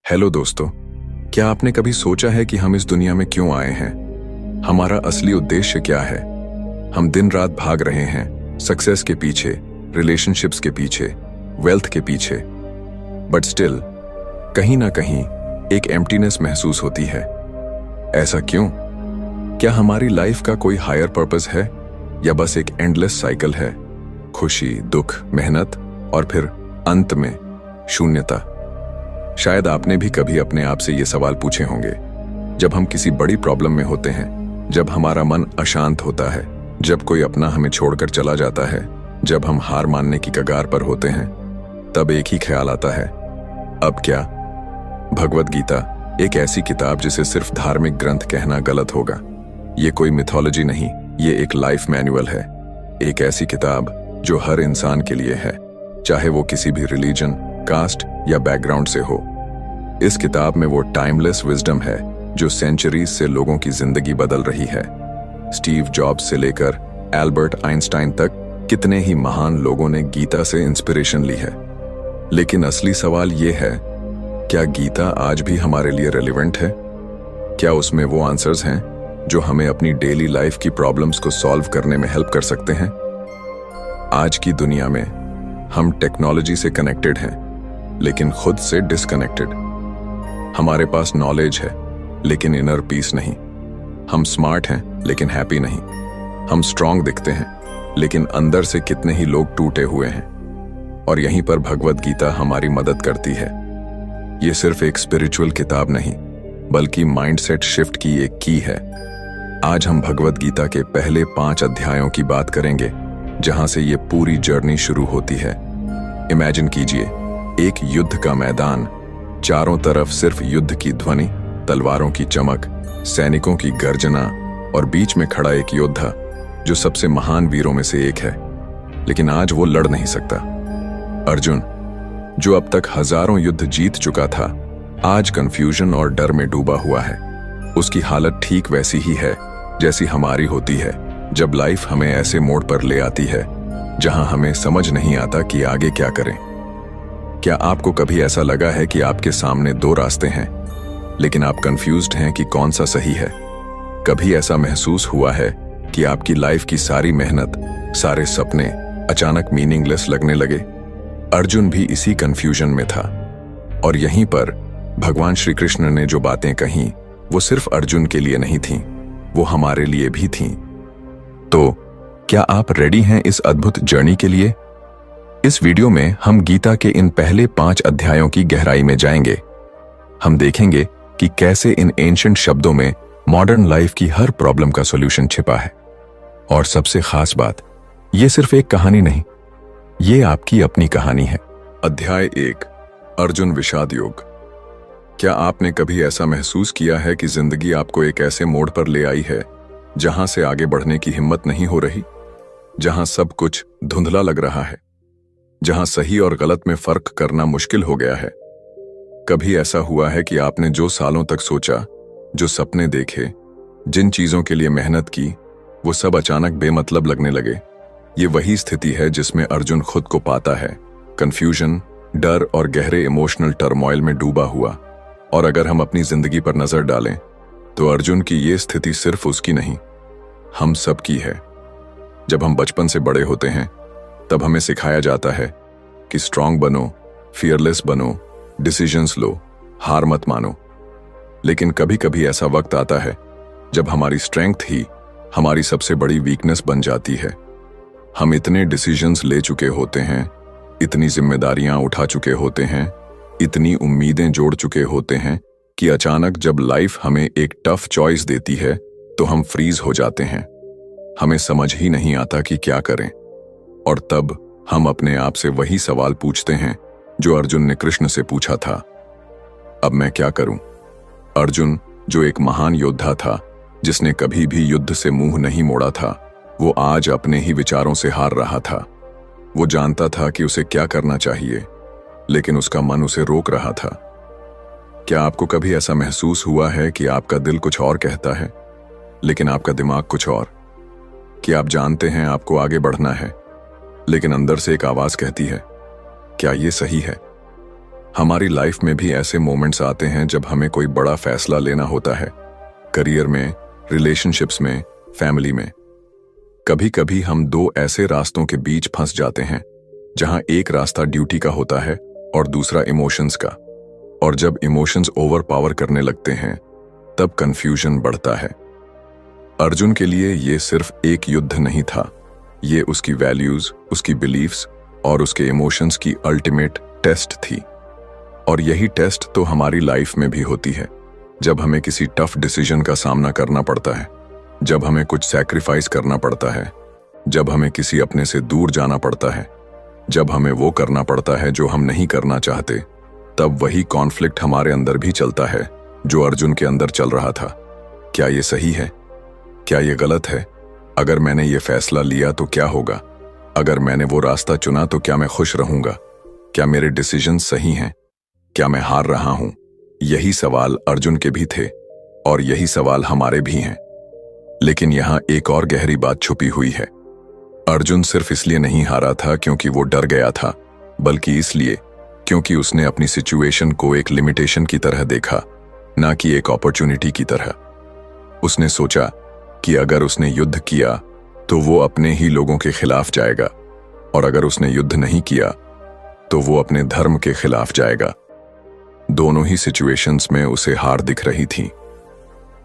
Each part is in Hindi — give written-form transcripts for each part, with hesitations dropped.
हेलो दोस्तों, क्या आपने कभी सोचा है कि हम इस दुनिया में क्यों आए हैं? हमारा असली उद्देश्य क्या है? हम दिन रात भाग रहे हैं सक्सेस के पीछे, रिलेशनशिप्स के पीछे, वेल्थ के पीछे, बट स्टिल कहीं ना कहीं एक एम्प्टीनेस महसूस होती है। ऐसा क्यों? क्या हमारी लाइफ का कोई हायर पर्पस है या बस एक एंडलेस साइकिल है? खुशी, दुख, मेहनत और फिर अंत में शून्यता। शायद आपने भी कभी अपने आप से ये सवाल पूछे होंगे जब हम किसी बड़ी प्रॉब्लम में होते हैं, जब हमारा मन अशांत होता है, जब कोई अपना हमें छोड़कर चला जाता है, जब हम हार मानने की कगार पर होते हैं, तब एक ही ख्याल आता है, अब क्या? भगवद गीता एक ऐसी किताब जिसे सिर्फ धार्मिक ग्रंथ कहना गलत होगा। ये कोई मिथोलॉजी नहीं, ये एक लाइफ मैनुअल है। एक ऐसी किताब जो हर इंसान के लिए है, चाहे वो किसी भी रिलीजन, कास्ट या बैकग्राउंड से हो। इस किताब में वो टाइमलेस विजडम है जो सेंचुरीज से लोगों की जिंदगी बदल रही है। स्टीव जॉब्स से लेकर एल्बर्ट आइंस्टाइन तक कितने ही महान लोगों ने गीता से इंस्पिरेशन ली है। लेकिन असली सवाल ये है, क्या गीता आज भी हमारे लिए रेलेवेंट है? क्या उसमें वो आंसर्स हैं जो हमें अपनी डेली लाइफ की प्रॉब्लम्स को सॉल्व करने में हेल्प कर सकते हैं? आज की दुनिया में हम टेक्नोलॉजी से कनेक्टेड हैं लेकिन खुद से डिस्कनेक्टेड। हमारे पास नॉलेज है लेकिन इनर पीस नहीं। हम स्मार्ट हैं लेकिन हैप्पी नहीं। हम स्ट्रांग दिखते हैं लेकिन अंदर से कितने ही लोग टूटे हुए हैं। और यहीं पर भगवद गीता हमारी मदद करती है। ये सिर्फ एक स्पिरिचुअल किताब नहीं बल्कि माइंडसेट शिफ्ट की एक की है। आज हम भगवद गीता के पहले 5 अध्यायों की बात करेंगे जहां से ये पूरी जर्नी शुरू होती है। इमेजिन कीजिए एक युद्ध का मैदान, चारों तरफ सिर्फ युद्ध की ध्वनि, तलवारों की चमक, सैनिकों की गर्जना और बीच में खड़ा एक योद्धा जो सबसे महान वीरों में से एक है, लेकिन आज वो लड़ नहीं सकता। अर्जुन, जो अब तक हजारों युद्ध जीत चुका था, आज कंफ्यूजन और डर में डूबा हुआ है। उसकी हालत ठीक वैसी ही है जैसी हमारी होती है जब लाइफ हमें ऐसे मोड़ पर ले आती है जहां हमें समझ नहीं आता कि आगे क्या करें। क्या आपको कभी ऐसा लगा है कि आपके सामने 2 रास्ते हैं लेकिन आप कंफ्यूज्ड हैं कि कौन सा सही है? कभी ऐसा महसूस हुआ है कि आपकी लाइफ की सारी मेहनत, सारे सपने अचानक मीनिंगलेस लगने लगे? अर्जुन भी इसी कंफ्यूजन में था। और यहीं पर भगवान श्री कृष्ण ने जो बातें कहीं वो सिर्फ अर्जुन के लिए नहीं थीं, वो हमारे लिए भी थीं। तो क्या आप रेडी हैं इस अद्भुत जर्नी के लिए? इस वीडियो में हम गीता के इन पहले 5 अध्यायों की गहराई में जाएंगे। हम देखेंगे कि कैसे इन एंशिएंट शब्दों में मॉडर्न लाइफ की हर प्रॉब्लम का सॉल्यूशन छिपा है। और सबसे खास बात, ये सिर्फ एक कहानी नहीं, ये आपकी अपनी कहानी है। अध्याय 1, अर्जुन विषाद योग। क्या आपने कभी ऐसा महसूस किया है कि जिंदगी आपको एक ऐसे मोड़ पर ले आई है जहां से आगे बढ़ने की हिम्मत नहीं हो रही, जहां सब कुछ धुंधला लग रहा है, जहां सही और गलत में फर्क करना मुश्किल हो गया है? कभी ऐसा हुआ है कि आपने जो सालों तक सोचा, जो सपने देखे, जिन चीजों के लिए मेहनत की, वो सब अचानक बेमतलब लगने लगे? ये वही स्थिति है जिसमें अर्जुन खुद को पाता है, कंफ्यूजन, डर और गहरे इमोशनल टर्मोइल में डूबा हुआ। और अगर हम अपनी जिंदगी पर नजर डालें तो अर्जुन की ये स्थिति सिर्फ उसकी नहीं, हम सब की है। जब हम बचपन से बड़े होते हैं तब हमें सिखाया जाता है कि स्ट्रांग बनो, फियरलेस बनो, डिसीजंस लो, हार मत मानो। लेकिन कभी कभी ऐसा वक्त आता है जब हमारी स्ट्रेंथ ही हमारी सबसे बड़ी वीकनेस बन जाती है। हम इतने डिसीजंस ले चुके होते हैं, इतनी जिम्मेदारियां उठा चुके होते हैं, इतनी उम्मीदें जोड़ चुके होते हैं कि अचानक जब लाइफ हमें एक टफ चॉइस देती है तो हम फ्रीज हो जाते हैं। हमें समझ ही नहीं आता कि क्या करें। और तब हम अपने आप से वही सवाल पूछते हैं जो अर्जुन ने कृष्ण से पूछा था, अब मैं क्या करूं? अर्जुन, जो एक महान योद्धा था, जिसने कभी भी युद्ध से मुंह नहीं मोड़ा था, वो आज अपने ही विचारों से हार रहा था। वो जानता था कि उसे क्या करना चाहिए, लेकिन उसका मन उसे रोक रहा था। क्या आपको कभी ऐसा महसूस हुआ है कि आपका दिल कुछ और कहता है लेकिन आपका दिमाग कुछ और? कि आप जानते हैं आपको आगे बढ़ना है लेकिन अंदर से एक आवाज कहती है, क्या ये सही है? हमारी लाइफ में भी ऐसे मोमेंट्स आते हैं जब हमें कोई बड़ा फैसला लेना होता है, करियर में, रिलेशनशिप्स में, फैमिली में। कभी कभी हम दो ऐसे रास्तों के बीच फंस जाते हैं जहां एक रास्ता ड्यूटी का होता है और दूसरा इमोशंस का। और जब इमोशंस ओवर पावर करने लगते हैं तब कंफ्यूजन बढ़ता है। अर्जुन के लिए ये सिर्फ एक युद्ध नहीं था, ये उसकी वैल्यूज, उसकी बिलीफ्स और उसके इमोशंस की अल्टीमेट टेस्ट थी। और यही टेस्ट तो हमारी लाइफ में भी होती है, जब हमें किसी टफ डिसीजन का सामना करना पड़ता है, जब हमें कुछ सैक्रिफाइस करना पड़ता है, जब हमें किसी अपने से दूर जाना पड़ता है, जब हमें वो करना पड़ता है जो हम नहीं करना चाहते, तब वही कॉन्फ्लिक्ट हमारे अंदर भी चलता है जो अर्जुन के अंदर चल रहा था। क्या ये सही है? क्या ये गलत है? अगर मैंने ये फैसला लिया तो क्या होगा? अगर मैंने वो रास्ता चुना तो क्या मैं खुश रहूंगा? क्या मेरे डिसीजन सही हैं? क्या मैं हार रहा हूं? यही सवाल अर्जुन के भी थे और यही सवाल हमारे भी हैं। लेकिन यहां एक और गहरी बात छुपी हुई है। अर्जुन सिर्फ इसलिए नहीं हारा था क्योंकि वो डर गया था, बल्कि इसलिए क्योंकि उसने अपनी सिचुएशन को एक लिमिटेशन की तरह देखा, ना कि एक अपॉर्चुनिटी की तरह। उसने सोचा कि अगर उसने युद्ध किया तो वो अपने ही लोगों के खिलाफ जाएगा, और अगर उसने युद्ध नहीं किया तो वो अपने धर्म के खिलाफ जाएगा। दोनों ही सिचुएशंस में उसे हार दिख रही थी।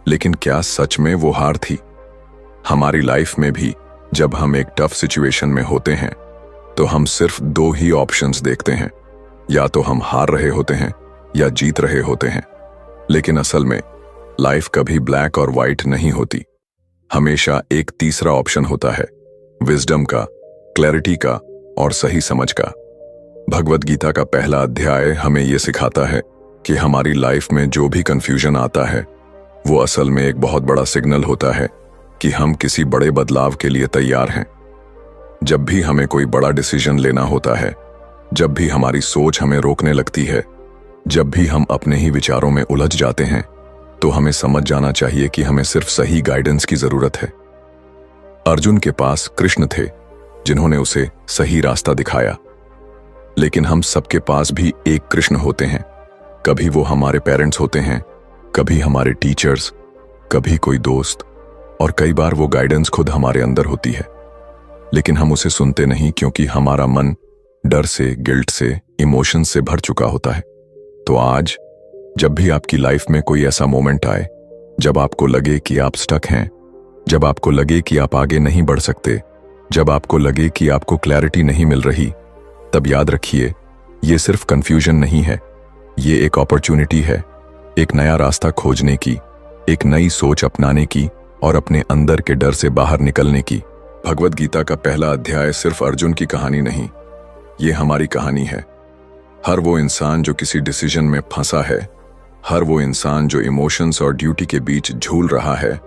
लेकिन क्या सच में वो हार थी? हमारी लाइफ में भी जब हम एक टफ सिचुएशन में होते हैं तो हम सिर्फ दो ही ऑप्शंस देखते हैं, या तो हम हार रहे होते हैं या जीत रहे होते हैं। लेकिन असल में लाइफ कभी ब्लैक और व्हाइट नहीं होती। हमेशा एक तीसरा ऑप्शन होता है, विजडम का, क्लैरिटी का और सही समझ का। भगवद गीता का पहला अध्याय हमें यह सिखाता है कि हमारी लाइफ में जो भी कंफ्यूजन आता है वो असल में एक बहुत बड़ा सिग्नल होता है कि हम किसी बड़े बदलाव के लिए तैयार हैं। जब भी हमें कोई बड़ा डिसीजन लेना होता है, जब भी हमारी सोच हमें रोकने लगती है, जब भी हम अपने ही विचारों में उलझ जाते हैं, तो हमें समझ जाना चाहिए कि हमें सिर्फ सही गाइडेंस की जरूरत है। अर्जुन के पास कृष्ण थे जिन्होंने उसे सही रास्ता दिखाया। लेकिन हम सबके पास भी एक कृष्ण होते हैं। कभी वो हमारे पेरेंट्स होते हैं, कभी हमारे टीचर्स, कभी कोई दोस्त, और कई बार वो गाइडेंस खुद हमारे अंदर होती है। लेकिन हम उसे सुनते नहीं क्योंकि हमारा मन डर से, गिल्ट से, इमोशन से भर चुका होता है। तो आज जब भी आपकी लाइफ में कोई ऐसा मोमेंट आए जब आपको लगे कि आप स्टक हैं, जब आपको लगे कि आप आगे नहीं बढ़ सकते, जब आपको लगे कि आपको क्लैरिटी नहीं मिल रही, तब याद रखिए, ये सिर्फ कंफ्यूजन नहीं है, ये एक अपॉर्चुनिटी है, एक नया रास्ता खोजने की, एक नई सोच अपनाने की और अपने अंदर के डर से बाहर निकलने की। भगवद गीता का पहला अध्याय सिर्फ अर्जुन की कहानी नहीं, ये हमारी कहानी है। हर वो इंसान जो किसी डिसीजन में फंसा है, हर वो इंसान जो इमोशंस और ड्यूटी के बीच झूल रहा है,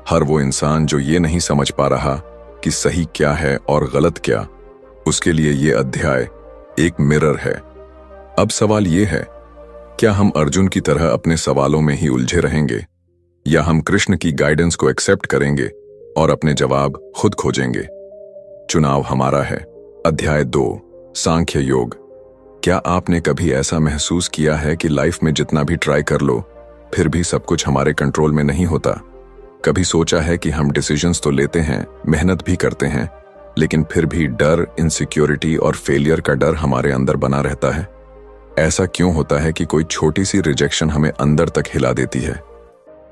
हर वो इंसान जो ये नहीं समझ पा रहा कि सही क्या है और गलत क्या, उसके लिए ये अध्याय एक मिरर है। अब सवाल ये है, क्या हम अर्जुन की तरह अपने सवालों में ही उलझे रहेंगे, या हम कृष्ण की गाइडेंस को एक्सेप्ट करेंगे और अपने जवाब खुद खोजेंगे? चुनाव हमारा है। अध्याय 2, सांख्य योग। क्या आपने कभी ऐसा महसूस किया है कि लाइफ में जितना भी ट्राई कर लो फिर भी सब कुछ हमारे कंट्रोल में नहीं होता? कभी सोचा है कि हम डिसीजंस तो लेते हैं, मेहनत भी करते हैं, लेकिन फिर भी डर, इनसिक्योरिटी और फेलियर का डर हमारे अंदर बना रहता है? ऐसा क्यों होता है कि कोई छोटी सी रिजेक्शन हमें अंदर तक हिला देती है?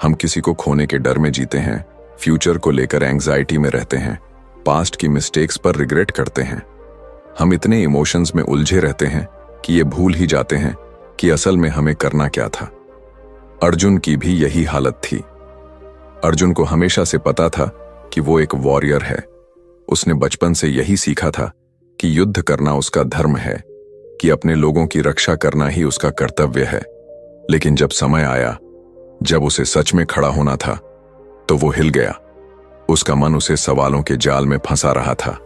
हम किसी को खोने के डर में जीते हैं, फ्यूचर को लेकर एंग्जाइटी में रहते हैं, पास्ट की मिस्टेक्स पर रिग्रेट करते हैं। हम इतने इमोशंस में उलझे रहते हैं कि ये भूल ही जाते हैं कि असल में हमें करना क्या था। अर्जुन की भी यही हालत थी। अर्जुन को हमेशा से पता था कि वो एक वॉरियर है। उसने बचपन से यही सीखा था कि युद्ध करना उसका धर्म है, कि अपने लोगों की रक्षा करना ही उसका कर्तव्य है। लेकिन जब समय आया, जब उसे सच में खड़ा होना था, तो वो हिल गया। उसका मन उसे सवालों के जाल में फंसा रहा था।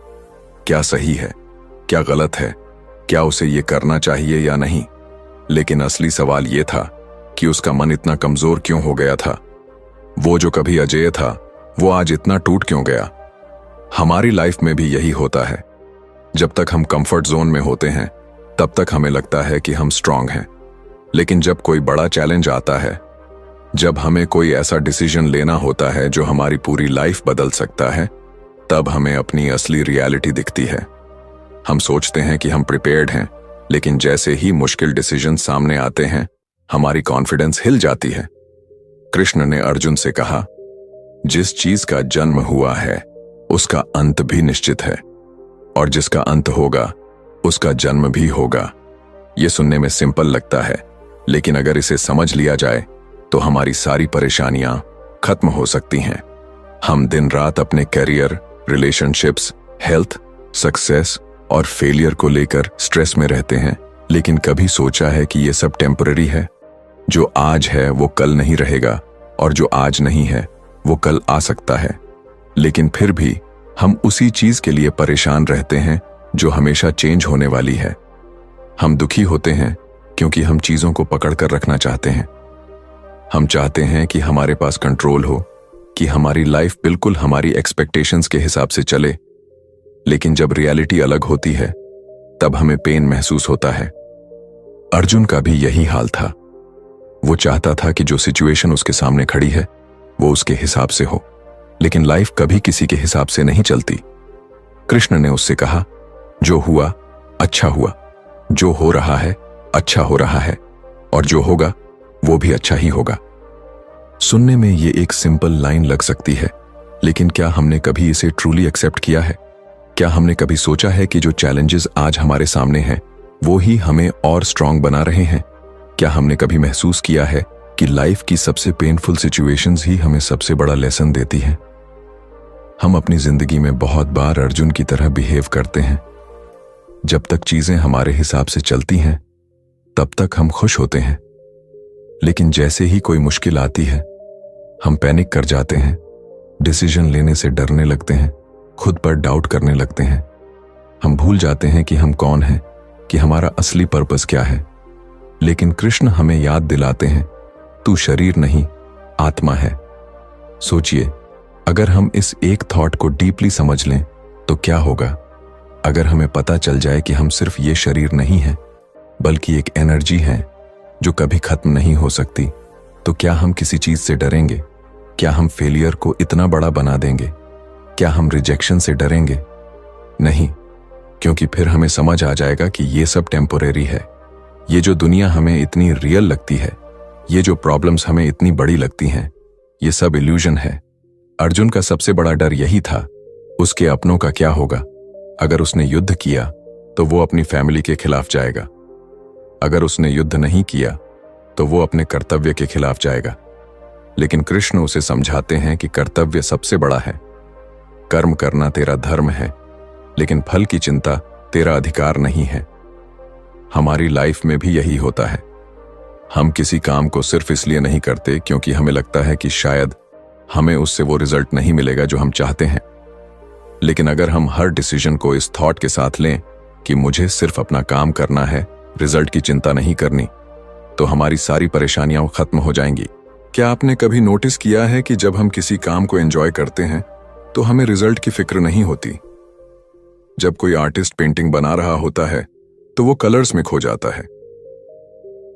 क्या सही है, क्या गलत है, क्या उसे ये करना चाहिए या नहीं? लेकिन असली सवाल ये था कि उसका मन इतना कमजोर क्यों हो गया था? वो जो कभी अजेय था, वो आज इतना टूट क्यों गया? हमारी लाइफ में भी यही होता है। जब तक हम कंफर्ट जोन में होते हैं, तब तक हमें लगता है कि हम स्ट्रांग हैं। लेकिन जब कोई बड़ा चैलेंज आता है, जब हमें कोई ऐसा डिसीजन लेना होता है जो हमारी पूरी लाइफ बदल सकता है, तब हमें अपनी असली रियलिटी दिखती है। हम सोचते हैं कि हम प्रिपेयर्ड हैं, लेकिन जैसे ही मुश्किल डिसीजन सामने आते हैं, हमारी कॉन्फिडेंस हिल जाती है। कृष्ण ने अर्जुन से कहा, जिस चीज का जन्म हुआ है उसका अंत भी निश्चित है, और जिसका अंत होगा उसका जन्म भी होगा। यह सुनने में सिंपल लगता है, लेकिन अगर इसे समझ लिया जाए तो हमारी सारी परेशानियां खत्म हो सकती हैं। हम दिन रात अपने करियर, रिलेशनशिप्स, हेल्थ, सक्सेस और फेलियर को लेकर स्ट्रेस में रहते हैं, लेकिन कभी सोचा है कि यह सब टेम्पररी है? जो आज है वो कल नहीं रहेगा, और जो आज नहीं है वो कल आ सकता है। लेकिन फिर भी हम उसी चीज के लिए परेशान रहते हैं जो हमेशा चेंज होने वाली है। हम दुखी होते हैं क्योंकि हम चीजों को पकड़ कर रखना चाहते हैं। हम चाहते हैं कि हमारे पास कंट्रोल हो, कि हमारी लाइफ बिल्कुल हमारी एक्सपेक्टेशंस के हिसाब से चले। लेकिन जब रियलिटी अलग होती है, तब हमें पेन महसूस होता है। अर्जुन का भी यही हाल था। वो चाहता था कि जो सिचुएशन उसके सामने खड़ी है वो उसके हिसाब से हो, लेकिन लाइफ कभी किसी के हिसाब से नहीं चलती। कृष्ण ने उससे कहा, जो हुआ अच्छा हुआ, जो हो रहा है अच्छा हो रहा है, और जो होगा वो भी अच्छा ही होगा। सुनने में ये एक सिंपल लाइन लग सकती है, लेकिन क्या हमने कभी इसे ट्रूली एक्सेप्ट किया है? क्या हमने कभी सोचा है कि जो चैलेंजेस आज हमारे सामने हैं वो ही हमें और स्ट्रांग बना रहे हैं? क्या हमने कभी महसूस किया है कि लाइफ की सबसे पेनफुल सिचुएशंस ही हमें सबसे बड़ा लेसन देती हैं? हम अपनी जिंदगी में बहुत बार अर्जुन की तरह बिहेव करते हैं। जब तक चीजें हमारे हिसाब से चलती हैं, तब तक हम खुश होते हैं, लेकिन जैसे ही कोई मुश्किल आती है, हम पैनिक कर जाते हैं, डिसीजन लेने से डरने लगते हैं, खुद पर डाउट करने लगते हैं। हम भूल जाते हैं कि हम कौन हैं, कि हमारा असली पर्पस क्या है। लेकिन कृष्ण हमें याद दिलाते हैं, तू शरीर नहीं, आत्मा है। सोचिए, अगर हम इस एक थॉट को डीपली समझ लें तो क्या होगा? अगर हमें पता चल जाए कि हम सिर्फ ये शरीर नहीं हैं, बल्कि एक एनर्जी है जो कभी खत्म नहीं हो सकती, तो क्या हम किसी चीज से डरेंगे? क्या हम फेलियर को इतना बड़ा बना देंगे? क्या हम रिजेक्शन से डरेंगे? नहीं, क्योंकि फिर हमें समझ आ जाएगा कि ये सब टेम्पोरेरी है। ये जो दुनिया हमें इतनी रियल लगती है, ये जो प्रॉब्लम्स हमें इतनी बड़ी लगती हैं, ये सब इल्यूजन है। अर्जुन का सबसे बड़ा डर यही था, उसके अपनों का क्या होगा? अगर उसने युद्ध किया तो वो अपनी फैमिली के खिलाफ जाएगा। अगर उसने युद्ध नहीं किया तो वो अपने कर्तव्य के खिलाफ जाएगा। लेकिन कृष्ण उसे समझाते हैं कि कर्तव्य सबसे बड़ा है। कर्म करना तेरा धर्म है, लेकिन फल की चिंता तेरा अधिकार नहीं है। हमारी लाइफ में भी यही होता है। हम किसी काम को सिर्फ इसलिए नहीं करते क्योंकि हमें लगता है कि शायद हमें उससे वो रिजल्ट नहीं मिलेगा जो हम चाहते हैं। लेकिन अगर हम हर डिसीजन को इस थॉट के साथ लें कि मुझे सिर्फ अपना काम करना है, रिजल्ट की चिंता नहीं करनी, तो हमारी सारी परेशानियां खत्म हो जाएंगी। क्या आपने कभी नोटिस किया है कि जब हम किसी काम को एंजॉय करते हैं तो हमें रिजल्ट की फिक्र नहीं होती? जब कोई आर्टिस्ट पेंटिंग बना रहा होता है तो वो कलर्स में खो जाता है।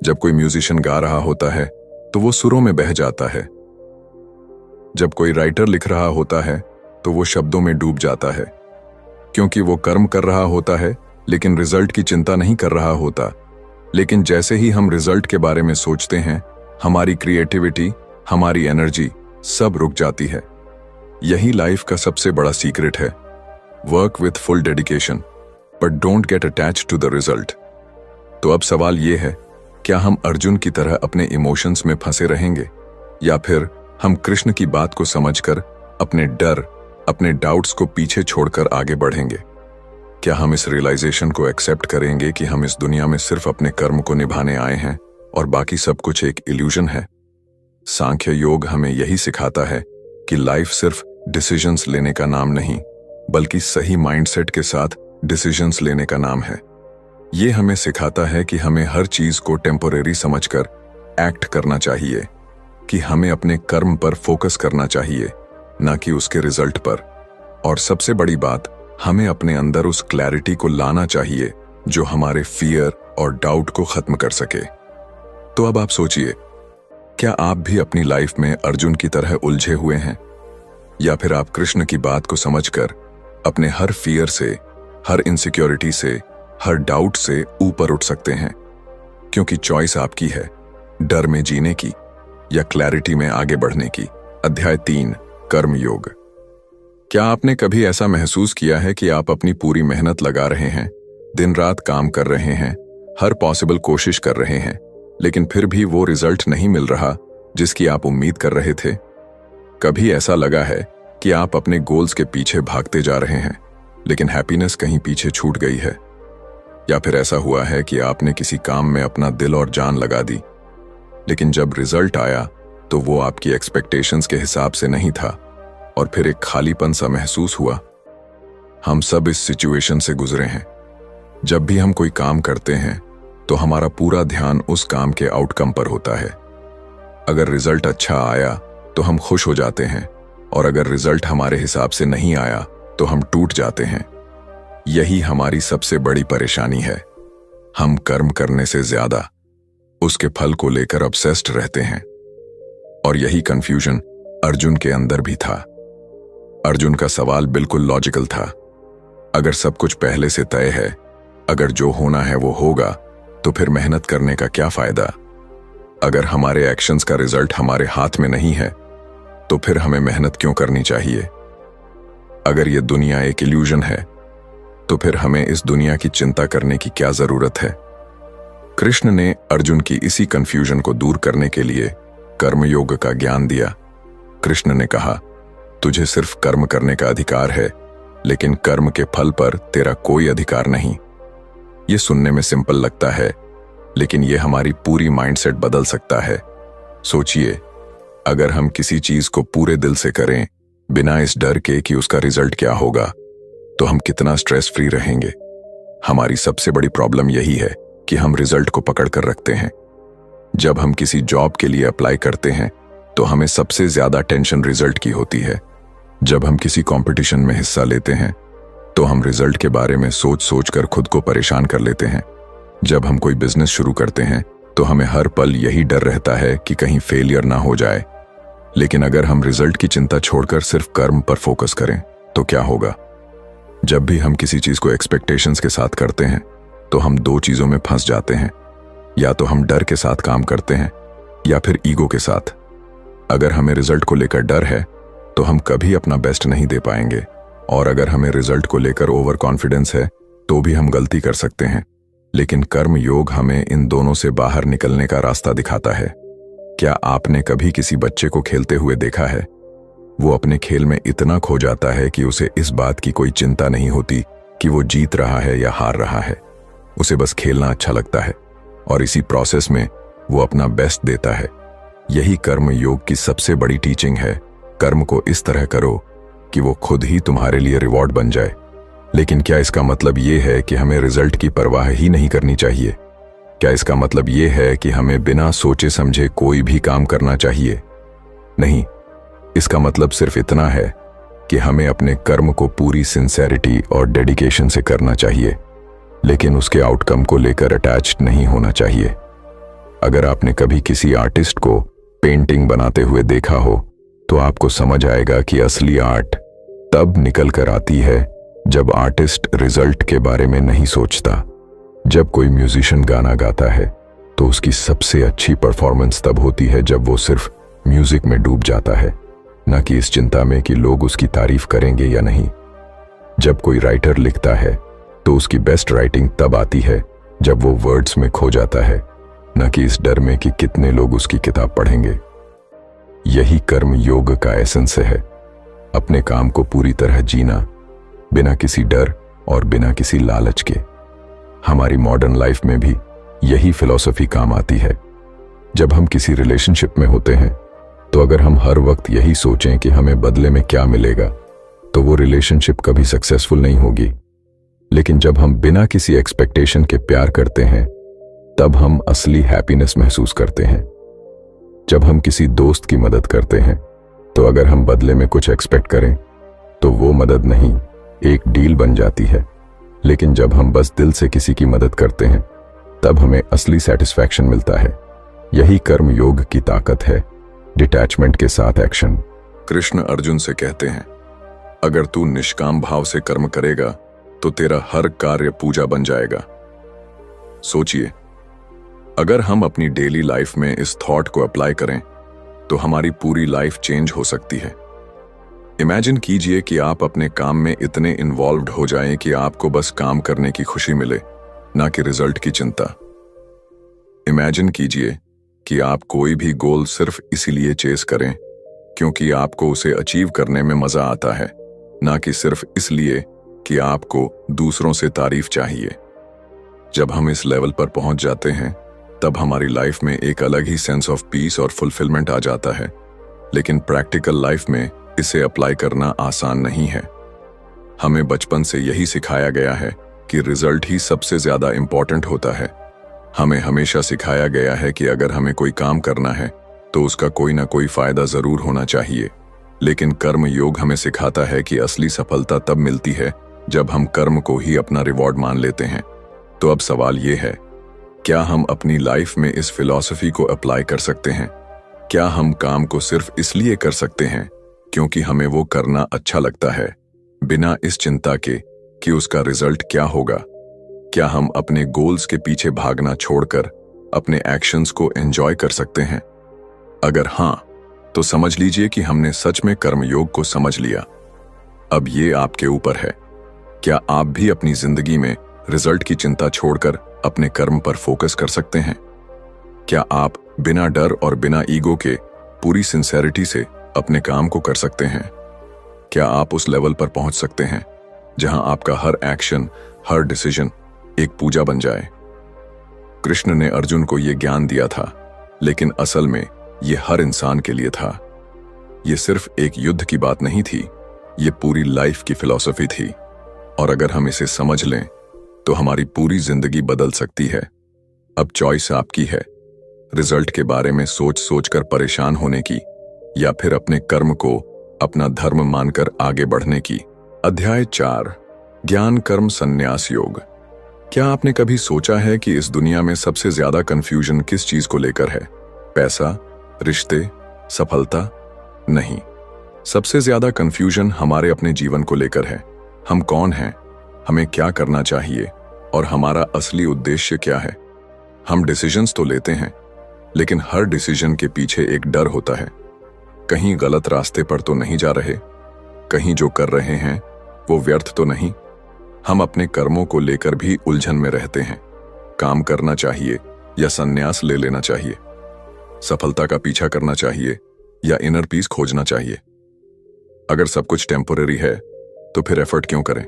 जब कोई म्यूजिशियन गा रहा होता है तो वो सुरों में बह जाता है। जब कोई राइटर लिख रहा होता है तो वो शब्दों में डूब जाता है, क्योंकि वो कर्म कर रहा होता है लेकिन रिजल्ट की चिंता नहीं कर रहा होता। लेकिन जैसे ही हम रिजल्ट के बारे में सोचते हैं, हमारी क्रिएटिविटी, हमारी एनर्जी सब रुक जाती है। यही लाइफ का सबसे बड़ा सीक्रेट है। Work with full dedication but don't get attached to the result. तो अब सवाल ये है, क्या हम अर्जुन की तरह अपने इमोशंस में फंसे रहेंगे, या फिर हम कृष्ण की बात को समझकर अपने डर, अपने डाउट्स को पीछे छोड़कर आगे बढ़ेंगे? क्या हम इस रियलाइजेशन को एक्सेप्ट करेंगे कि हम इस दुनिया में सिर्फ अपने कर्म को निभाने आए हैं और बाकी सब कुछ एक इल्यूजन है? सांख्य योग हमें यही सिखाता है कि लाइफ सिर्फ डिसीजंस लेने का नाम नहीं, बल्कि सही माइंडसेट के साथ डिसीजंस लेने का नाम है। ये हमें सिखाता है कि हमें हर चीज को टेम्पोरेरी समझकर एक्ट करना चाहिए, कि हमें अपने कर्म पर फोकस करना चाहिए, ना कि उसके रिजल्ट पर। और सबसे बड़ी बात, हमें अपने अंदर उस क्लैरिटी को लाना चाहिए जो हमारे फियर और डाउट को खत्म कर सके। तो अब आप सोचिए, क्या आप भी अपनी लाइफ में अर्जुन की तरह उलझे हुए हैं, या फिर आप कृष्ण की बात को समझकर अपने हर फियर से, हर इनसिक्योरिटी से, हर डाउट से ऊपर उठ सकते हैं? क्योंकि चॉइस आपकी है, डर में जीने की या क्लैरिटी में आगे बढ़ने की। अध्याय 3, कर्म योग। क्या आपने कभी ऐसा महसूस किया है कि आप अपनी पूरी मेहनत लगा रहे हैं, दिन रात काम कर रहे हैं, हर पॉसिबल कोशिश कर रहे हैं, लेकिन फिर भी वो रिजल्ट नहीं मिल रहा जिसकी आप उम्मीद कर रहे थे? कभी ऐसा लगा है कि आप अपने गोल्स के पीछे भागते जा रहे हैं, लेकिन हैप्पीनेस कहीं पीछे छूट गई है? या फिर ऐसा हुआ है कि आपने किसी काम में अपना दिल और जान लगा दी, लेकिन जब रिजल्ट आया तो वो आपकी एक्सपेक्टेशंस के हिसाब से नहीं था और फिर एक खालीपन सा महसूस हुआ? हम सब इस सिचुएशन से गुजरे हैं। जब भी हम कोई काम करते हैं तो हमारा पूरा ध्यान उस काम के आउटकम पर होता है। अगर रिजल्ट अच्छा आया तो हम खुश हो जाते हैं, और अगर रिजल्ट हमारे हिसाब से नहीं आया तो हम टूट जाते हैं। यही हमारी सबसे बड़ी परेशानी है। हम कर्म करने से ज्यादा उसके फल को लेकर ऑब्सेस्ड रहते हैं। और यही कंफ्यूजन अर्जुन के अंदर भी था। अर्जुन का सवाल बिल्कुल लॉजिकल था। अगर सब कुछ पहले से तय है, अगर जो होना है वो होगा, तो फिर मेहनत करने का क्या फायदा? अगर हमारे एक्शंस का रिजल्ट हमारे हाथ में नहीं है, तो फिर हमें मेहनत क्यों करनी चाहिए? अगर ये दुनिया एक इल्यूजन है, तो फिर हमें इस दुनिया की चिंता करने की क्या जरूरत है? कृष्ण ने अर्जुन की इसी कंफ्यूजन को दूर करने के लिए कर्मयोग का ज्ञान दिया। कृष्ण ने कहा, तुझे सिर्फ कर्म करने का अधिकार है, लेकिन कर्म के फल पर तेरा कोई अधिकार नहीं। ये सुनने में सिंपल लगता है, लेकिन ये हमारी पूरी माइंडसेट बदल सकता है। सोचिए, अगर हम किसी चीज को पूरे दिल से करें, बिना इस डर के कि उसका रिजल्ट क्या होगा, तो हम कितना स्ट्रेस फ्री रहेंगे। हमारी सबसे बड़ी प्रॉब्लम यही है कि हम रिजल्ट को पकड़ कर रखते हैं। जब हम किसी जॉब के लिए अप्लाई करते हैं तो हमें सबसे ज्यादा टेंशन रिजल्ट की होती है। जब हम किसी कंपटीशन में हिस्सा लेते हैं तो हम रिजल्ट के बारे में सोच सोच कर खुद को परेशान कर लेते हैं। जब हम कोई बिजनेस शुरू करते हैं तो हमें हर पल यही डर रहता है कि कहीं फेलियर ना हो जाए। लेकिन अगर हम रिजल्ट की चिंता छोड़कर सिर्फ कर्म पर फोकस करें तो क्या होगा? जब भी हम किसी चीज को एक्सपेक्टेशंस के साथ करते हैं तो हम दो चीजों में फंस जाते हैं। या तो हम डर के साथ काम करते हैं या फिर ईगो के साथ। अगर हमें रिजल्ट को लेकर डर है तो हम कभी अपना बेस्ट नहीं दे पाएंगे, और अगर हमें रिजल्ट को लेकर ओवर कॉन्फिडेंस है तो भी हम गलती कर सकते हैं। लेकिन कर्म योग हमें इन दोनों से बाहर निकलने का रास्ता दिखाता है। क्या आपने कभी किसी बच्चे को खेलते हुए देखा है? वो अपने खेल में इतना खो जाता है कि उसे इस बात की कोई चिंता नहीं होती कि वो जीत रहा है या हार रहा है। उसे बस खेलना अच्छा लगता है और इसी प्रोसेस में वो अपना बेस्ट देता है। यही कर्म योग की सबसे बड़ी टीचिंग है। कर्म को इस तरह करो कि वो खुद ही तुम्हारे लिए रिवॉर्ड बन जाए। लेकिन क्या इसका मतलब ये है कि हमें रिजल्ट की परवाह ही नहीं करनी चाहिए? क्या इसका मतलब ये है कि हमें बिना सोचे समझे कोई भी काम करना चाहिए? नहीं, इसका मतलब सिर्फ इतना है कि हमें अपने कर्म को पूरी सिंसेरिटी और डेडिकेशन से करना चाहिए, लेकिन उसके आउटकम को लेकर अटैच्ड नहीं होना चाहिए। अगर आपने कभी किसी आर्टिस्ट को पेंटिंग बनाते हुए देखा हो तो आपको समझ आएगा कि असली आर्ट तब निकल कर आती है जब आर्टिस्ट रिजल्ट के बारे में नहीं सोचता। जब कोई म्यूजिशियन गाना गाता है तो उसकी सबसे अच्छी परफॉर्मेंस तब होती है जब वो सिर्फ म्यूजिक में डूब जाता है, न कि इस चिंता में कि लोग उसकी तारीफ करेंगे या नहीं। जब कोई राइटर लिखता है तो उसकी बेस्ट राइटिंग तब आती है जब वो वर्ड्स में खो जाता है, न कि इस डर में कि कितने लोग उसकी किताब पढ़ेंगे। यही कर्म योग का एसेंस है, अपने काम को पूरी तरह जीना, बिना किसी डर और बिना किसी लालच के। हमारी मॉडर्न लाइफ में भी यही फिलॉसफी काम आती है। जब हम किसी रिलेशनशिप में होते हैं तो अगर हम हर वक्त यही सोचें कि हमें बदले में क्या मिलेगा, तो वो रिलेशनशिप कभी सक्सेसफुल नहीं होगी। लेकिन जब हम बिना किसी एक्सपेक्टेशन के प्यार करते हैं, तब हम असली हैप्पीनेस महसूस करते हैं। जब हम किसी दोस्त की मदद करते हैं, तो अगर हम बदले में कुछ एक्सपेक्ट करें, तो वो मदद नहीं, एक डील बन जाती है। लेकिन जब हम बस दिल से किसी की मदद करते हैं, तब हमें असली सेटिस्फैक्शन मिलता है। यही कर्म योग की ताकत है, डिटैचमेंट के साथ एक्शन। कृष्ण अर्जुन से कहते हैं, अगर तू निष्काम भाव से कर्म करेगा तो तेरा हर कार्य पूजा बन जाएगा। सोचिए, अगर हम अपनी डेली लाइफ में इस थॉट को अप्लाई करें तो हमारी पूरी लाइफ चेंज हो सकती है। इमेजिन कीजिए कि आप अपने काम में इतने इन्वॉल्व्ड हो जाएं कि आपको बस काम करने की खुशी मिले, ना कि रिजल्ट की चिंता। इमेजिन कीजिए कि आप कोई भी गोल सिर्फ इसीलिए चेस करें क्योंकि आपको उसे अचीव करने में मजा आता है, ना कि सिर्फ इसलिए कि आपको दूसरों से तारीफ चाहिए। जब हम इस लेवल पर पहुंच जाते हैं तब हमारी लाइफ में एक अलग ही सेंस ऑफ पीस और फुलफिलमेंट आ जाता है। लेकिन प्रैक्टिकल लाइफ में इसे अप्लाई करना आसान नहीं है। हमें बचपन से यही सिखाया गया है कि रिजल्ट ही सबसे ज्यादा इंपॉर्टेंट होता है। हमें हमेशा सिखाया गया है कि अगर हमें कोई काम करना है तो उसका कोई ना कोई फायदा जरूर होना चाहिए। लेकिन कर्म योग हमें सिखाता है कि असली सफलता तब मिलती है जब हम कर्म को ही अपना रिवॉर्ड मान लेते हैं। तो अब सवाल ये है, क्या हम अपनी लाइफ में इस फिलॉसफी को अप्लाई कर सकते हैं? क्या हम काम को सिर्फ इसलिए कर सकते हैं क्योंकि हमें वो करना अच्छा लगता है, बिना इस चिंता के कि उसका रिजल्ट क्या होगा? क्या हम अपने गोल्स के पीछे भागना छोड़कर अपने एक्शंस को एंजॉय कर सकते हैं? अगर हां, तो समझ लीजिए कि हमने सच में कर्मयोग को समझ लिया। अब ये आपके ऊपर है। क्या आप भी अपनी जिंदगी में रिजल्ट की चिंता छोड़कर अपने कर्म पर फोकस कर सकते हैं? क्या आप बिना डर और बिना ईगो के पूरी सिंसेरिटी से अपने काम को कर सकते हैं? क्या आप उस लेवल पर पहुंच सकते हैं जहां आपका हर एक्शन, हर डिसीजन एक पूजा बन जाए? कृष्ण ने अर्जुन को यह ज्ञान दिया था, लेकिन असल में यह हर इंसान के लिए था। यह सिर्फ एक युद्ध की बात नहीं थी, यह पूरी लाइफ की फिलॉसफी थी। और अगर हम इसे समझ लें तो हमारी पूरी जिंदगी बदल सकती है। अब चॉइस आपकी है, रिजल्ट के बारे में सोच सोचकर परेशान होने की या फिर अपने कर्म को अपना धर्म मानकर आगे बढ़ने की। अध्याय 4, ज्ञान कर्म संन्यास योग। क्या आपने कभी सोचा है कि इस दुनिया में सबसे ज्यादा कंफ्यूजन किस चीज को लेकर है? पैसा, रिश्ते, सफलता? नहीं, सबसे ज्यादा कंफ्यूजन हमारे अपने जीवन को लेकर है। हम कौन हैं, हमें क्या करना चाहिए और हमारा असली उद्देश्य क्या है? हम डिसीजंस तो लेते हैं, लेकिन हर डिसीजन के पीछे एक डर होता है। कहीं गलत रास्ते पर तो नहीं जा रहे, कहीं जो कर रहे हैं वो व्यर्थ तो नहीं। हम अपने कर्मों को लेकर भी उलझन में रहते हैं। काम करना चाहिए या संन्यास ले लेना चाहिए? सफलता का पीछा करना चाहिए या इनर पीस खोजना चाहिए? अगर सब कुछ टेम्पोररी है तो फिर एफर्ट क्यों करें?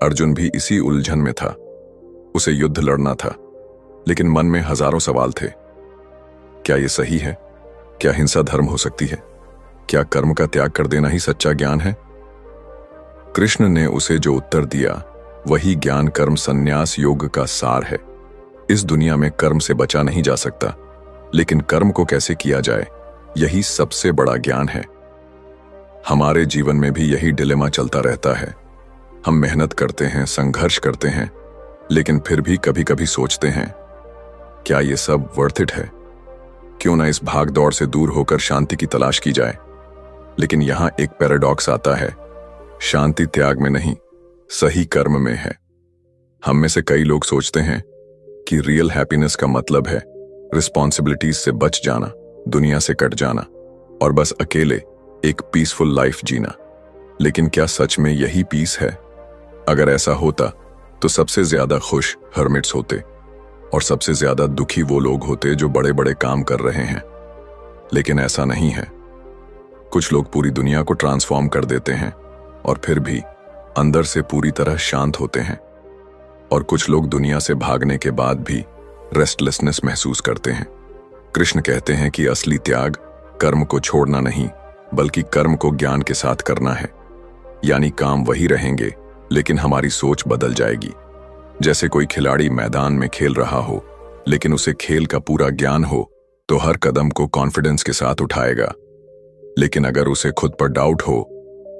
अर्जुन भी इसी उलझन में था। उसे युद्ध लड़ना था, लेकिन मन में हजारों सवाल थे। क्या यह सही है? क्या हिंसा धर्म हो सकती है? क्या कर्म का त्याग कर देना ही सच्चा ज्ञान है? कृष्ण ने उसे जो उत्तर दिया वही ज्ञान कर्म संन्यास योग का सार है। इस दुनिया में कर्म से बचा नहीं जा सकता, लेकिन कर्म को कैसे किया जाए यही सबसे बड़ा ज्ञान है। हमारे जीवन में भी यही डिलेमा चलता रहता है। हम मेहनत करते हैं, संघर्ष करते हैं, लेकिन फिर भी कभी कभी सोचते हैं, क्या ये सब वर्थ इट है? क्यों ना इस भाग दौड़ से दूर होकर शांति की तलाश की जाए? लेकिन यहां एक पैराडॉक्स आता है, शांति त्याग में नहीं, सही कर्म में है। हम में से कई लोग सोचते हैं कि रियल हैप्पीनेस का मतलब है रिस्पॉन्सिबिलिटीज से बच जाना, दुनिया से कट जाना और बस अकेले एक पीसफुल लाइफ जीना। लेकिन क्या सच में यही पीस है? अगर ऐसा होता तो सबसे ज्यादा खुश हर्मिट्स होते और सबसे ज्यादा दुखी वो लोग होते जो बड़े बड़े काम कर रहे हैं। लेकिन ऐसा नहीं है। कुछ लोग पूरी दुनिया को ट्रांसफॉर्म कर देते हैं और फिर भी अंदर से पूरी तरह शांत होते हैं। और कुछ लोग दुनिया से भागने के बाद भी रेस्टलेसनेस महसूस करते हैं। कृष्ण कहते हैं कि असली त्याग कर्म को छोड़ना नहीं, बल्कि कर्म को ज्ञान के साथ करना है। यानी काम वही रहेंगे, लेकिन हमारी सोच बदल जाएगी। जैसे कोई खिलाड़ी मैदान में खेल रहा हो, लेकिन उसे खेल का पूरा ज्ञान हो तो हर कदम को कॉन्फिडेंस के साथ उठाएगा। लेकिन अगर उसे खुद पर डाउट हो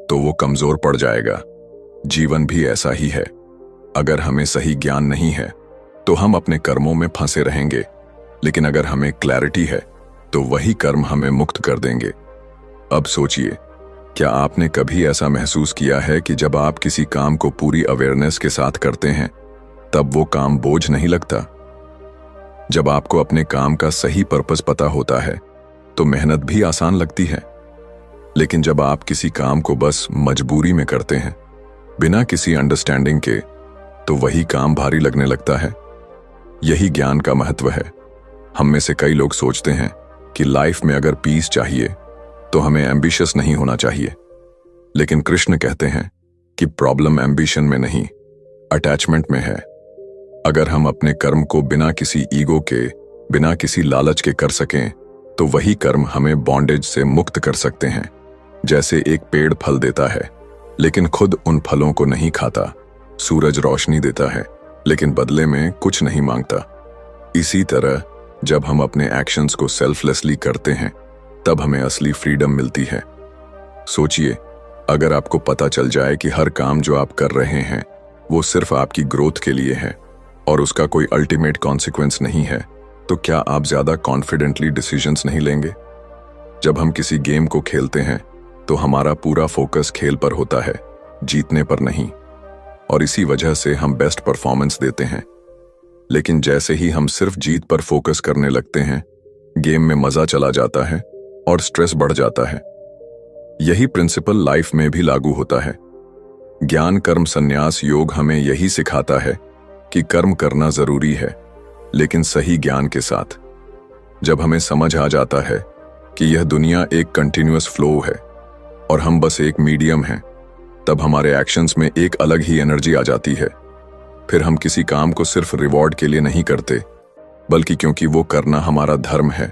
तो वो कमजोर पड़ जाएगा। जीवन भी ऐसा ही है। अगर हमें सही ज्ञान नहीं है तो हम अपने कर्मों में फंसे रहेंगे, लेकिन अगर हमें क्लैरिटी है तो वही कर्म हमें मुक्त कर देंगे। अब सोचिए, क्या आपने कभी ऐसा महसूस किया है कि जब आप किसी काम को पूरी अवेयरनेस के साथ करते हैं तब वो काम बोझ नहीं लगता? जब आपको अपने काम का सही पर्पस पता होता है तो मेहनत भी आसान लगती है। लेकिन जब आप किसी काम को बस मजबूरी में करते हैं, बिना किसी अंडरस्टैंडिंग के, तो वही काम भारी लगने लगता है। यही ज्ञान का महत्व है। हम में से कई लोग सोचते हैं कि लाइफ में अगर पीस चाहिए तो हमें एम्बिशियस नहीं होना चाहिए। लेकिन कृष्ण कहते हैं कि प्रॉब्लम एम्बिशन में नहीं, अटैचमेंट में है। अगर हम अपने कर्म को बिना किसी ईगो के, बिना किसी लालच के कर सकें तो वही कर्म हमें बॉन्डेज से मुक्त कर सकते हैं। जैसे एक पेड़ फल देता है लेकिन खुद उन फलों को नहीं खाता, सूरज रोशनी देता है लेकिन बदले में कुछ नहीं मांगता। इसी तरह जब हम अपने एक्शंस को सेल्फलेसली करते हैं तब हमें असली फ्रीडम मिलती है। सोचिए, अगर आपको पता चल जाए कि हर काम जो आप कर रहे हैं वो सिर्फ आपकी ग्रोथ के लिए है और उसका कोई अल्टीमेट कॉन्सिक्वेंस नहीं है, तो क्या आप ज्यादा कॉन्फिडेंटली डिसीजंस नहीं लेंगे? जब हम किसी गेम को खेलते हैं तो हमारा पूरा फोकस खेल पर होता है, जीतने पर नहीं, और इसी वजह से हम बेस्ट परफॉर्मेंस देते हैं। लेकिन जैसे ही हम सिर्फ जीत पर फोकस करने लगते हैं, गेम में मजा चला जाता है और स्ट्रेस बढ़ जाता है। यही प्रिंसिपल लाइफ में भी लागू होता है। ज्ञान कर्म संन्यास योग हमें यही सिखाता है कि कर्म करना जरूरी है, लेकिन सही ज्ञान के साथ। जब हमें समझ आ जाता है कि यह दुनिया एक कंटिन्यूअस फ्लो है और हम बस एक मीडियम हैं, तब हमारे एक्शंस में एक अलग ही एनर्जी आ जाती है। फिर हम किसी काम को सिर्फ रिवॉर्ड के लिए नहीं करते, बल्कि क्योंकि वो करना हमारा धर्म है।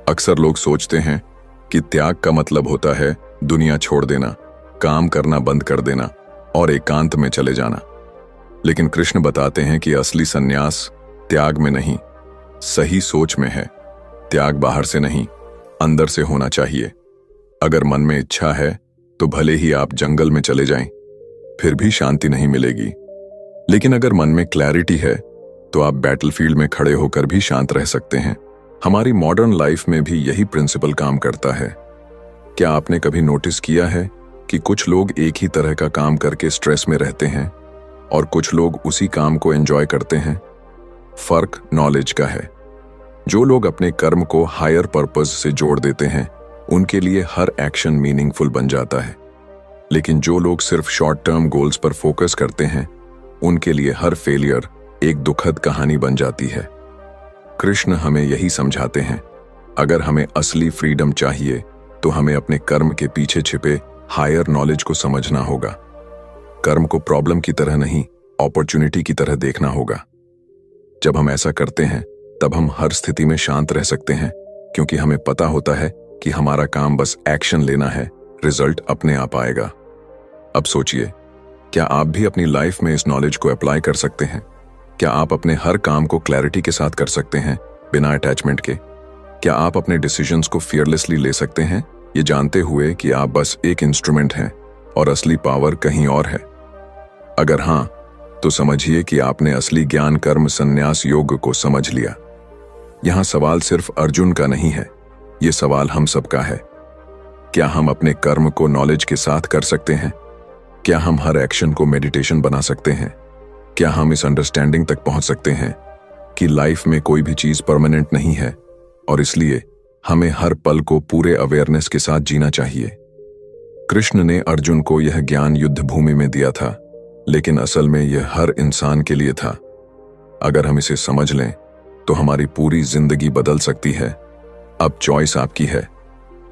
अक्सर लोग सोचते हैं कि त्याग का मतलब होता है दुनिया छोड़ देना, काम करना बंद कर देना और एकांत में चले जाना। लेकिन कृष्ण बताते हैं कि असली संन्यास त्याग में नहीं, सही सोच में है। त्याग बाहर से नहीं, अंदर से होना चाहिए। अगर मन में इच्छा है तो भले ही आप जंगल में चले जाएं, फिर भी शांति नहीं मिलेगी। लेकिन अगर मन में क्लैरिटी है तो आप बैटलफील्ड में खड़े होकर भी शांत रह सकते हैं। हमारी मॉडर्न लाइफ में भी यही प्रिंसिपल काम करता है। क्या आपने कभी नोटिस किया है कि कुछ लोग एक ही तरह का काम करके स्ट्रेस में रहते हैं और कुछ लोग उसी काम को एंजॉय करते हैं? फर्क नॉलेज का है। जो लोग अपने कर्म को हायर पर्पस से जोड़ देते हैं, उनके लिए हर एक्शन मीनिंगफुल बन जाता है। लेकिन जो लोग सिर्फ शॉर्ट टर्म गोल्स पर फोकस करते हैं, उनके लिए हर फेलियर एक दुखद कहानी बन जाती है। कृष्ण हमें यही समझाते हैं, अगर हमें असली फ्रीडम चाहिए तो हमें अपने कर्म के पीछे छिपे हायर नॉलेज को समझना होगा। कर्म को प्रॉब्लम की तरह नहीं, अपॉर्चुनिटी की तरह देखना होगा। जब हम ऐसा करते हैं तब हम हर स्थिति में शांत रह सकते हैं, क्योंकि हमें पता होता है कि हमारा काम बस एक्शन लेना है, रिजल्ट अपने आप आएगा। अब सोचिए, क्या आप भी अपनी लाइफ में इस नॉलेज को अप्लाई कर सकते हैं? क्या आप अपने हर काम को क्लैरिटी के साथ कर सकते हैं, बिना अटैचमेंट के? क्या आप अपने डिसीजंस को फियरलेसली ले सकते हैं, ये जानते हुए कि आप बस एक इंस्ट्रूमेंट हैं और असली पावर कहीं और है? अगर हां, तो समझिए कि आपने असली ज्ञान कर्म संन्यास योग को समझ लिया। यहां सवाल सिर्फ अर्जुन का नहीं है, ये सवाल हम सबका है। क्या हम अपने कर्म को नॉलेज के साथ कर सकते हैं? क्या हम हर एक्शन को मेडिटेशन बना सकते हैं? क्या हम इस अंडरस्टैंडिंग तक पहुंच सकते हैं कि लाइफ में कोई भी चीज परमानेंट नहीं है और इसलिए हमें हर पल को पूरे अवेयरनेस के साथ जीना चाहिए? कृष्ण ने अर्जुन को यह ज्ञान युद्ध भूमि में दिया था, लेकिन असल में यह हर इंसान के लिए था। अगर हम इसे समझ लें तो हमारी पूरी जिंदगी बदल सकती है। अब चॉइस आपकी है,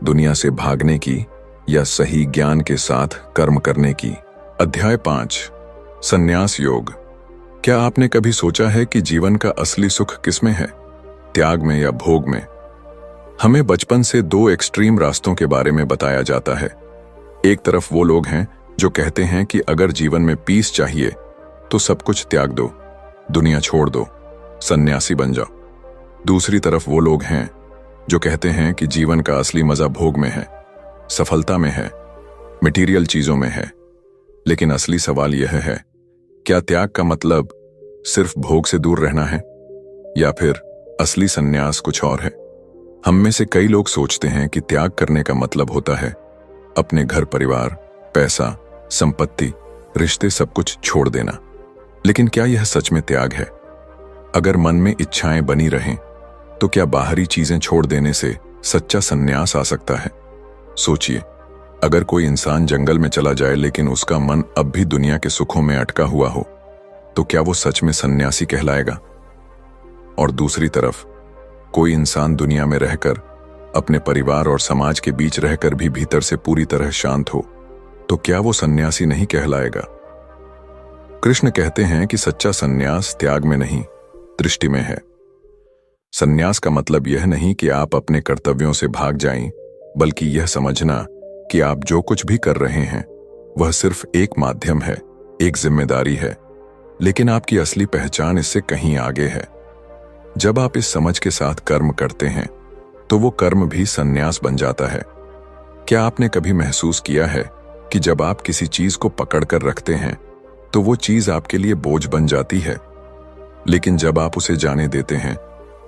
दुनिया से भागने की या सही ज्ञान के साथ कर्म करने की। अध्याय 5, संन्यास योग। क्या आपने कभी सोचा है कि जीवन का असली सुख किसमें है, त्याग में या भोग में? हमें बचपन से दो एक्सट्रीम रास्तों के बारे में बताया जाता है। एक तरफ वो लोग हैं जो कहते हैं कि अगर जीवन में पीस चाहिए तो सब कुछ त्याग दो, दुनिया छोड़ दो, सन्यासी बन जाओ। दूसरी तरफ वो लोग हैं जो कहते हैं कि जीवन का असली मजा भोग में है, सफलता में है, मटेरियल चीजों में है। लेकिन असली सवाल यह है, क्या त्याग का मतलब सिर्फ भोग से दूर रहना है, या फिर असली संन्यास कुछ और है। हम में से कई लोग सोचते हैं कि त्याग करने का मतलब होता है अपने घर परिवार, पैसा, संपत्ति, रिश्ते सब कुछ छोड़ देना। लेकिन क्या यह सच में त्याग है? अगर मन में इच्छाएं बनी रहें तो क्या बाहरी चीजें छोड़ देने से सच्चा संन्यास आ सकता है? सोचिए, अगर कोई इंसान जंगल में चला जाए लेकिन उसका मन अब भी दुनिया के सुखों में अटका हुआ हो, तो क्या वो सच में सन्यासी कहलाएगा? और दूसरी तरफ कोई इंसान दुनिया में रहकर, अपने परिवार और समाज के बीच रहकर भी भीतर से पूरी तरह शांत हो, तो क्या वो सन्यासी नहीं कहलाएगा? कृष्ण कहते हैं कि सच्चा सन्यास त्याग में नहीं, दृष्टि में है। सन्यास का मतलब यह नहीं कि आप अपने कर्तव्यों से भाग जाएं, बल्कि यह समझना कि आप जो कुछ भी कर रहे हैं वह सिर्फ एक माध्यम है, एक जिम्मेदारी है, लेकिन आपकी असली पहचान इससे कहीं आगे है। जब आप इस समझ के साथ कर्म करते हैं तो वो कर्म भी सन्यास बन जाता है। क्या आपने कभी महसूस किया है कि जब आप किसी चीज को पकड़ कर रखते हैं तो वो चीज आपके लिए बोझ बन जाती है, लेकिन जब आप उसे जाने देते हैं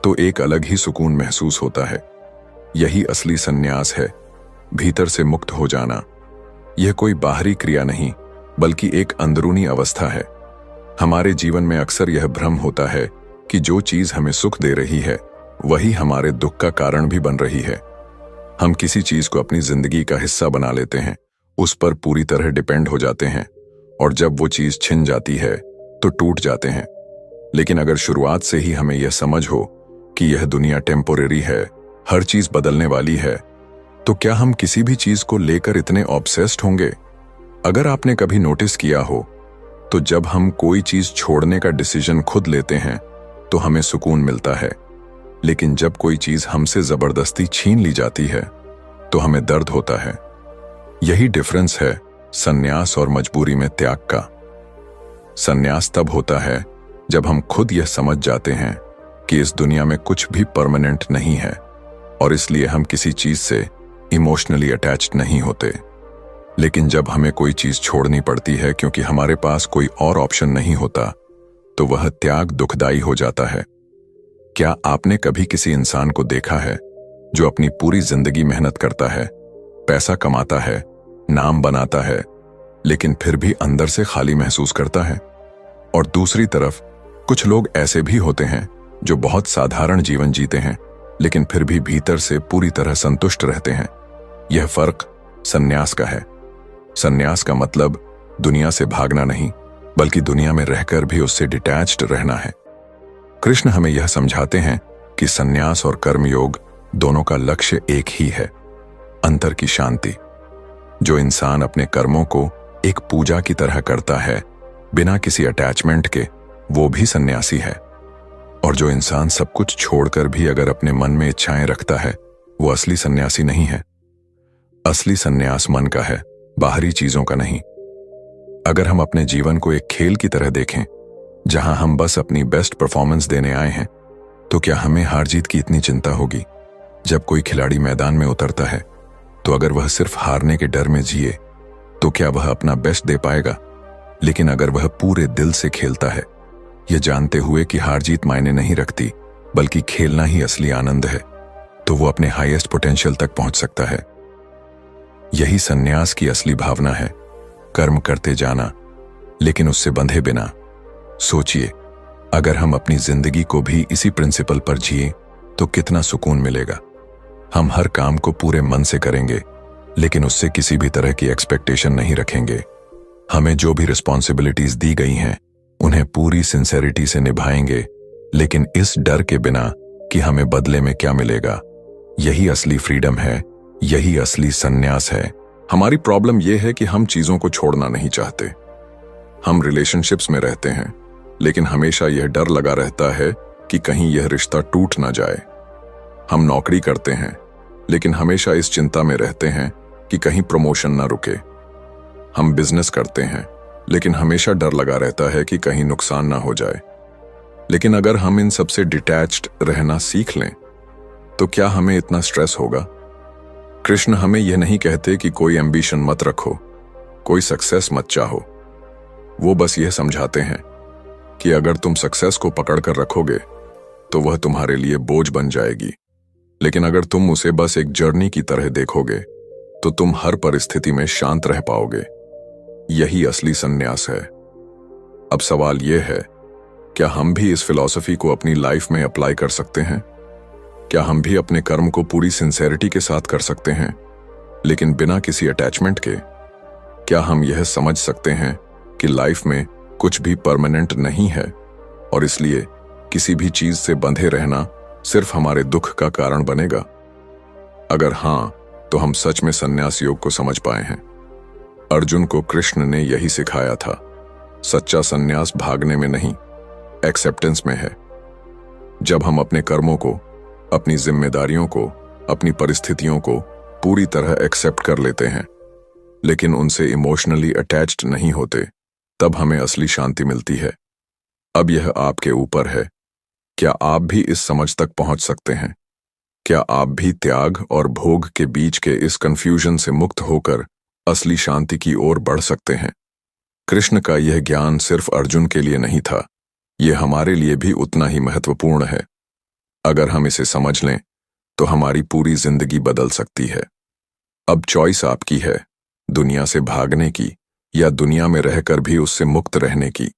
तो एक अलग ही सुकून महसूस होता है। यही असली सन्यास है, भीतर से मुक्त हो जाना। यह कोई बाहरी क्रिया नहीं, बल्कि एक अंदरूनी अवस्था है। हमारे जीवन में अक्सर यह भ्रम होता है कि जो चीज हमें सुख दे रही है वही हमारे दुख का कारण भी बन रही है। हम किसी चीज को अपनी जिंदगी का हिस्सा बना लेते हैं, उस पर पूरी तरह डिपेंड हो जाते हैं, और जब वो चीज छिन जाती है तो टूट जाते हैं। लेकिन अगर शुरुआत से ही हमें यह समझ हो कि यह दुनिया टेम्पोरेरी है, हर चीज बदलने वाली है, तो क्या हम किसी भी चीज को लेकर इतने ऑब्सेस्ड होंगे? अगर आपने कभी नोटिस किया हो तो जब हम कोई चीज छोड़ने का डिसीजन खुद लेते हैं तो हमें सुकून मिलता है, लेकिन जब कोई चीज हमसे जबरदस्ती छीन ली जाती है तो हमें दर्द होता है। यही डिफरेंस है सन्यास और मजबूरी में त्याग का। सन्यास तब होता है जब हम खुद यह समझ जाते हैं कि इस दुनिया में कुछ भी परमानेंट नहीं है, और इसलिए हम किसी चीज से इमोशनली अटैच्ड नहीं होते। लेकिन जब हमें कोई चीज छोड़नी पड़ती है क्योंकि हमारे पास कोई और ऑप्शन नहीं होता, तो वह त्याग दुखदाई हो जाता है। क्या आपने कभी किसी इंसान को देखा है जो अपनी पूरी जिंदगी मेहनत करता है, पैसा कमाता है, नाम बनाता है, लेकिन फिर भी अंदर से खाली महसूस करता है? और दूसरी तरफ कुछ लोग ऐसे भी होते हैं जो बहुत साधारण जीवन जीते हैं, लेकिन फिर भी भीतर से पूरी तरह संतुष्ट रहते हैं। यह फर्क सन्यास का है। सन्यास का मतलब दुनिया से भागना नहीं, बल्कि दुनिया में रहकर भी उससे डिटैच्ड रहना है। कृष्ण हमें यह समझाते हैं कि सन्यास और कर्मयोग दोनों का लक्ष्य एक ही है, अंतर की शांति। जो इंसान अपने कर्मों को एक पूजा की तरह करता है, बिना किसी अटैचमेंट के, वो भी सन्यासी है। और जो इंसान सब कुछ छोड़कर भी अगर अपने मन में इच्छाएं रखता है, वो असली सन्यासी नहीं है। असली सन्यास मन का है, बाहरी चीजों का नहीं। अगर हम अपने जीवन को एक खेल की तरह देखें, जहां हम बस अपनी बेस्ट परफॉर्मेंस देने आए हैं, तो क्या हमें हार जीत की इतनी चिंता होगी? जब कोई खिलाड़ी मैदान में उतरता है, तो अगर वह सिर्फ हारने के डर में जिए, तो क्या वह अपना बेस्ट दे पाएगा? लेकिन अगर वह पूरे दिल से खेलता है, यह जानते हुए कि हार जीत मायने नहीं रखती, बल्कि खेलना ही असली आनंद है, तो वो अपने हाईएस्ट पोटेंशियल तक पहुंच सकता है। यही सन्यास की असली भावना है, कर्म करते जाना, लेकिन उससे बंधे बिना। सोचिए, अगर हम अपनी जिंदगी को भी इसी प्रिंसिपल पर जिए तो कितना सुकून मिलेगा। हम हर काम को पूरे मन से करेंगे, लेकिन उससे किसी भी तरह की एक्सपेक्टेशन नहीं रखेंगे। हमें जो भी रिस्पॉन्सिबिलिटीज दी गई हैं, उन्हें पूरी सिंसेरिटी से निभाएंगे, लेकिन इस डर के बिना कि हमें बदले में क्या मिलेगा। यही असली फ्रीडम है, यही असली सन्यास है। हमारी प्रॉब्लम यह है कि हम चीजों को छोड़ना नहीं चाहते। हम रिलेशनशिप्स में रहते हैं, लेकिन हमेशा यह डर लगा रहता है कि कहीं यह रिश्ता टूट ना जाए। हम नौकरी करते हैं, लेकिन हमेशा इस चिंता में रहते हैं कि कहीं प्रमोशन ना रुके। हम बिजनेस करते हैं, लेकिन हमेशा डर लगा रहता है कि कहीं नुकसान ना हो जाए। लेकिन अगर हम इन सबसे डिटैच्ड रहना सीख लें, तो क्या हमें इतना स्ट्रेस होगा? कृष्ण हमें यह नहीं कहते कि कोई एम्बिशन मत रखो, कोई सक्सेस मत चाहो। वो बस यह समझाते हैं कि अगर तुम सक्सेस को पकड़ कर रखोगे तो वह तुम्हारे लिए बोझ बन जाएगी। लेकिन अगर तुम उसे बस एक जर्नी की तरह देखोगे तो तुम हर परिस्थिति में शांत रह पाओगे। यही असली संन्यास है। अब सवाल यह है, क्या हम भी इस फिलॉसफी को अपनी लाइफ में अप्लाई कर सकते हैं? क्या हम भी अपने कर्म को पूरी सिंसेरिटी के साथ कर सकते हैं, लेकिन बिना किसी अटैचमेंट के? क्या हम यह समझ सकते हैं कि लाइफ में कुछ भी परमानेंट नहीं है और इसलिए किसी भी चीज से बंधे रहना सिर्फ हमारे दुख का कारण बनेगा? अगर हां, तो हम सच में संन्यास योग को समझ पाए हैं। अर्जुन को कृष्ण ने यही सिखाया था। सच्चा संन्यास भागने में नहीं, एक्सेप्टेंस में है। जब हम अपने कर्मों को, अपनी जिम्मेदारियों को, अपनी परिस्थितियों को पूरी तरह एक्सेप्ट कर लेते हैं, लेकिन उनसे इमोशनली अटैच्ड नहीं होते, तब हमें असली शांति मिलती है। अब यह आपके ऊपर है। क्या आप भी इस समझ तक पहुंच सकते हैं? क्या आप भी त्याग और भोग के बीच के इस कंफ्यूजन से मुक्त होकर असली शांति की ओर बढ़ सकते हैं? कृष्ण का यह ज्ञान सिर्फ अर्जुन के लिए नहीं था, यह हमारे लिए भी उतना ही महत्वपूर्ण है। अगर हम इसे समझ लें तो हमारी पूरी जिंदगी बदल सकती है। अब चॉइस आपकी है, दुनिया से भागने की या दुनिया में रहकर भी उससे मुक्त रहने की।